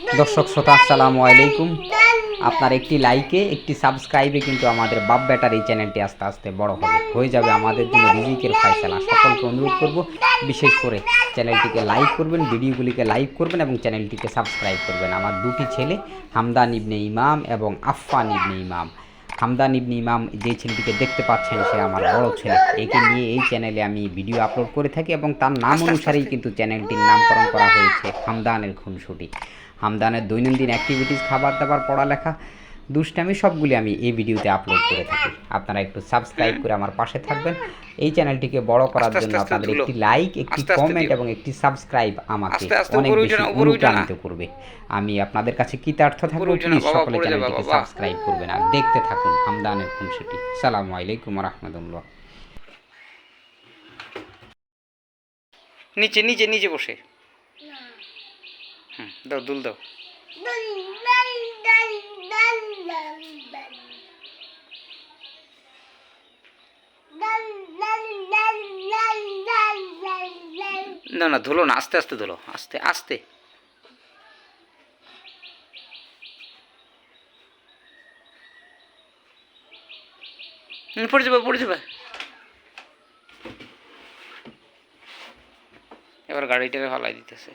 দর্শক শ্রোতা আসসালামু আলাইকুম। আপনার একটি লাইকে একটি সাবস্ক্রাইবে কিন্তু আমাদের বাপ বেটার এই চ্যানেলটি আস্তে আস্তে বড় হয়ে যাবে আমাদের জন্য রিজিকের ফায়সালা। সকলকে অনুরোধ করব, বিশেষ করে চ্যানেলটিকে লাইক করবেন, ভিডিওগুলিকে লাইক করবেন এবং চ্যানেলটিকে সাবস্ক্রাইব করবেন। আমার দুটি ছেলে হামদান ইবনে ইমাম এবং আফফান ইবনে ইমাম। হামদান ইবনে ইমাম যে ছেলেটিকে দেখতে পাচ্ছেন সে আমার বড় ছেলে। একে নিয়ে এই চ্যানেলে আমি ভিডিও আপলোড করে থাকি এবং তার নাম অনুসারেই কিন্তু চ্যানেলটির নামকরণ করা হয়েছে হামদানের খুনসুটি। হামদানের দৈনন্দিন অ্যাক্টিভিটিস, খাবার দাবার, পড়ালেখা, দুষ্টামি সবগুলি আমি এই ভিডিওতে আপলোড করে থাকি। আপনারা একটু সাবস্ক্রাইব করে আমার পাশে থাকবেন। এই চ্যানেলটিকে বড় করার জন্য আপনাদের একটি লাইক, একটি কমেন্ট এবং একটি সাবস্ক্রাইব আমাকে অনেক বেশি অনুপ্রাণিত করবে। আমি আপনাদের কাছে কৃতার্থ থাকবো। প্লিজ সকলে চ্যানেলটিকে সাবস্ক্রাইব করবেন আর দেখতে থাকুন হামদানের খুনসুটি। আসসালামু আলাইকুম ওয়া রাহমাতুল্লাহ। নিচে নিচে নিচে বসে দাও দুল দাও। না না ধুলো না, আস্তে আস্তে ধুলো, আস্তে আস্তে। পড়ে যাবে পড়ে যাবে। এবার গাড়িটাকে ফালাই দিতেছে।